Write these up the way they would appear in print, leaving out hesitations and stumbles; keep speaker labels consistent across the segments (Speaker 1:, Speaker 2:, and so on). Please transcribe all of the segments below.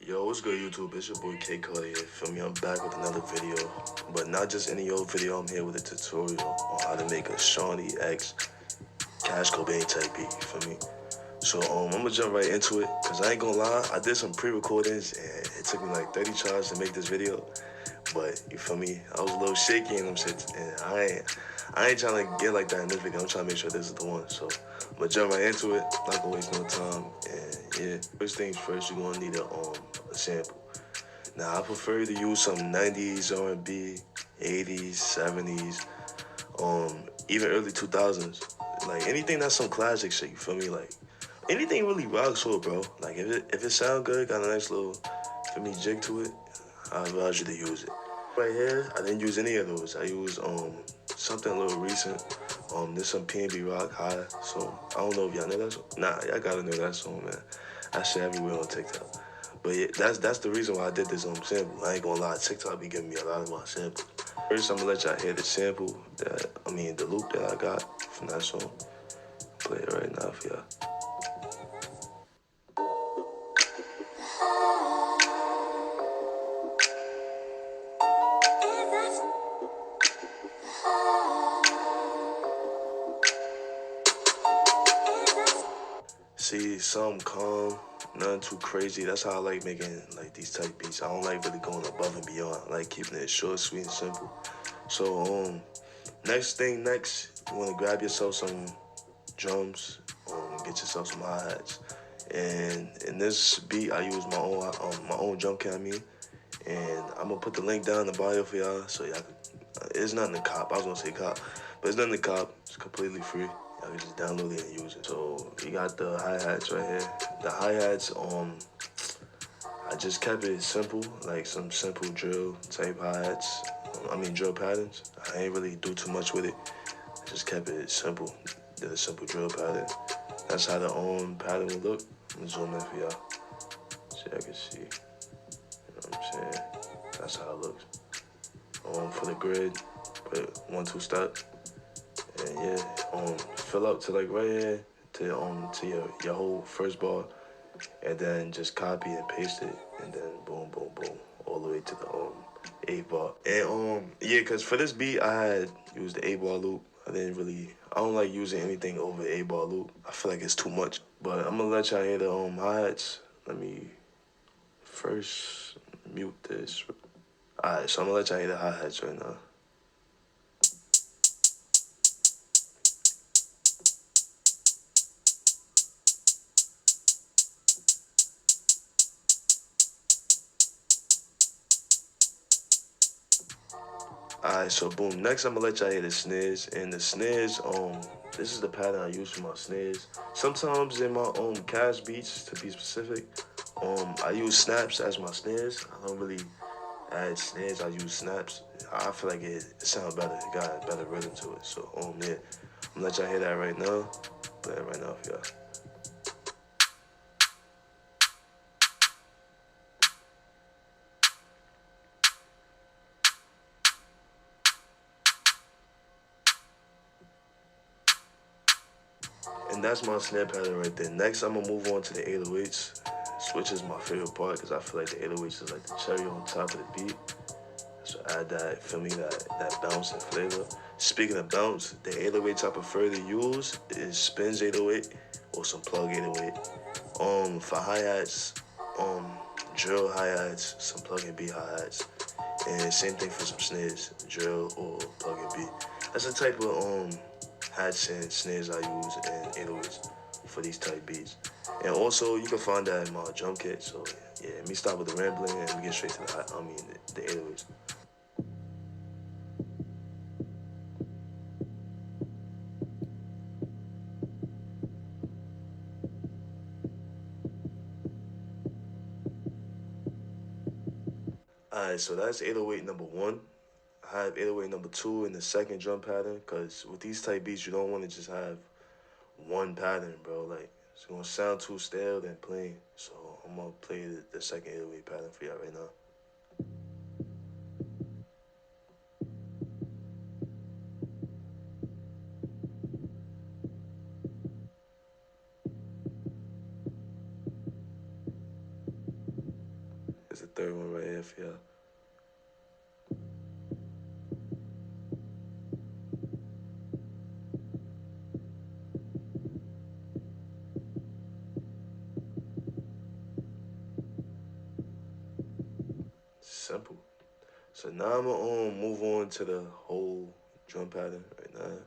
Speaker 1: Yo, what's good, YouTube? It's your boy K Clay here. Feel me? I'm back with another video, but not just any old video. I'm here with a tutorial on how to make a Shawny X Cash Cobain Type beat. Feel me? So I'm gonna jump right into it, cause I ain't gonna lie, I did some pre-recordings and it took me like 30 tries to make this video. But you feel me? I was a little shaky and I ain't trying to get like that in this video. I'm trying to make sure this is the one. So I'm gonna jump right into it. Not gonna waste no time. And yeah, first things first, you're gonna need a sample. Now I prefer to use some 90s R&B, 80s, 70s, even early 2000s. Like anything that's some classic shit. You feel me? Like anything really rocks for, bro. Like if it sound good, got a nice little, feel me, jig to it, I advise you to use it. Right here, I didn't use any of those. I used something a little recent. This some PNB Rock High. So I don't know if y'all know that song. Nah, y'all gotta know that song, man. That shit everywhere on TikTok. But yeah, that's the reason why I did this sample. I ain't gonna lie, TikTok be giving me a lot of my samples. First, I'm gonna let y'all hear the sample the loop that I got from that song. Play it right now for y'all. See, something calm, nothing too crazy. That's how I like making like these type beats. I don't like really going above and beyond. I like keeping it short, sweet, and simple. So next, you wanna grab yourself some drums, get yourself some hi-hats. And in this beat, I use my own drum kit. And I'm gonna put the link down in the bio for y'all, so y'all can. It's nothing to cop. I was gonna say cop, but it's nothing to cop. It's completely free. Y'all can just download it and use it. So you got the hi-hats right here. The hi-hats, I just kept it simple, like some simple drill type hi-hats. Drill patterns. I ain't really do too much with it. I just kept it simple. Did a simple drill pattern. That's how the pattern would look. I'm gonna zoom in for y'all so y'all can see. You know what I'm saying? That's how it looks. For the grid, put 1, 2 step, and yeah, fill up to like right here to your whole first bar, and then just copy and paste it, and then boom, boom, boom, all the way to the 8 bar. And yeah, cause for this beat I had used the 8 bar loop. I don't like using anything over 8 bar loop. I feel like it's too much. But I'm gonna let y'all hear the hi-hats. Let me first mute this. Alright, so I'm gonna let y'all hear the hi-hats right now. Alright, so boom. Next, I'm gonna let y'all hear the snares. And the snares, this is the pattern I use for my snares. Sometimes in my cash beats, to be specific, I use snaps as my snares. I don't really add snares. I use snaps. I feel like it sounds better. It got a better rhythm to it. So yeah, I'm gonna let y'all hear that right now. Play it right now for y'all. And that's my snare pattern right there. Next, I'm gonna move on to the 808s. Switch is my favorite part because I feel like the 808s is like the cherry on top of the beat. So add that, feel me, that bounce and flavor. Speaking of bounce, the 808s I prefer to use is Spins 808 or some plug 808. For hi-hats, drill hi-hats, some plug and B hi-hats. And same thing for some snares, drill or plug and B. That's the type of hats and snares I use and 808s for these type beats. And also you can find that in my drum kit. So yeah, let me stop with the rambling and we get straight to the 808s. Alright, so that's 808 number 1. I have 808 number 2 in the second drum pattern, because with these type beats, you don't want to just have one pattern, bro. Like, it's going to sound too stale and plain. So I'm going to play the second 808 pattern for y'all right now. There's a third one right here for y'all. Simple. So now I'm gonna move on to the whole drum pattern right now.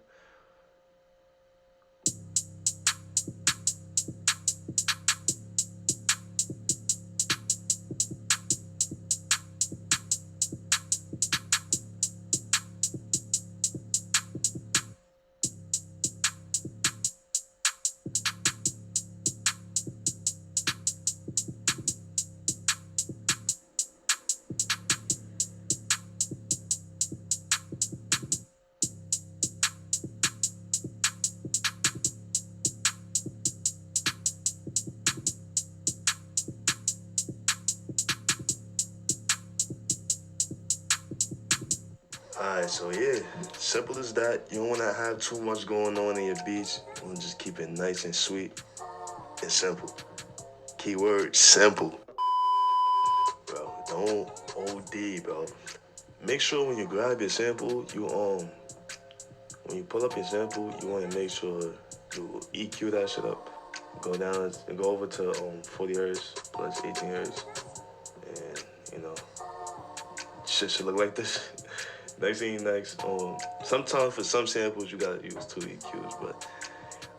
Speaker 1: Alright, so yeah, simple as that. You don't wanna have too much going on in your beats. You wanna just keep it nice and sweet and simple. Keyword simple. Bro, don't OD, bro. Make sure when you grab your sample, when you pull up your sample, you wanna make sure you EQ that shit up. Go down and go over to 40 hertz plus 18 hertz, and you know, shit should look like this. Next, sometimes for some samples you gotta use two EQs, but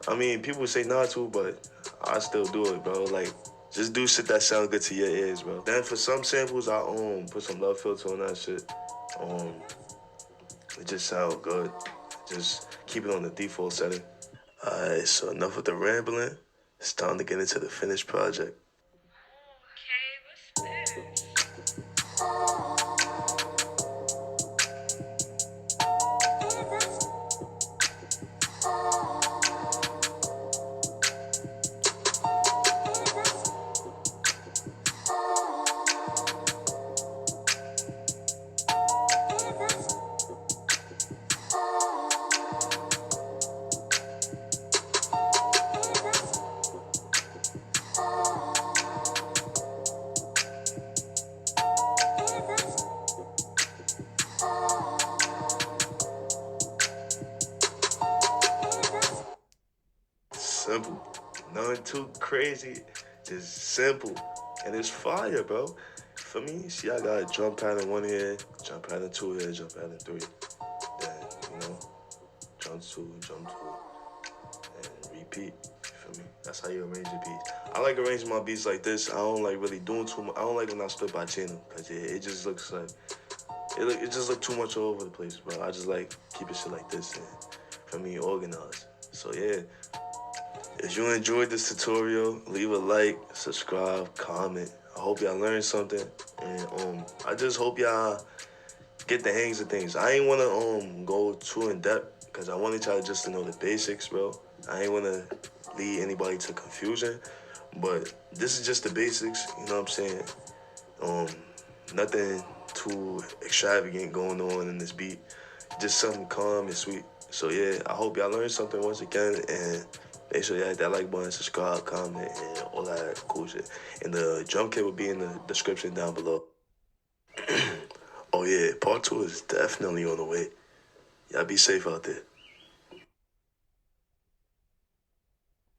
Speaker 1: I mean, people say not to, but I still do it, bro. Like, just do shit that sound good to your ears, bro. Then for some samples, I put some love filter on that shit. It just sound good. Just keep it on the default setting. Alright, so enough with the rambling. It's time to get into the finished project.
Speaker 2: Okay, what's this?
Speaker 1: Simple. Nothing too crazy. Just simple. And it's fire, bro. For me, see, I got drum pattern 1 here, drum pattern 2 here, drum pattern 3. Then, drum 2, drum 2, and repeat. You feel me? That's how you arrange your beats. I like arranging my beats like this. I don't like really doing too much. I don't like when I split by channel, because it just looks like, it just look too much all over the place, bro. I just like keeping shit like this and, for me, organized. So, yeah. If you enjoyed this tutorial, leave a like, subscribe, comment. I hope y'all learned something, and I just hope y'all get the hangs of things. I ain't wanna go too in depth because I wanted y'all just to know the basics, bro. I ain't wanna lead anybody to confusion, but this is just the basics. You know what I'm saying? Nothing too extravagant going on in this beat. Just something calm and sweet. So yeah, I hope y'all learned something once again, and make sure y'all hit that like button, subscribe, comment, and all that cool shit. And the drum kit will be in the description down below. Oh yeah, part 2 is definitely on the way. Y'all be safe out there.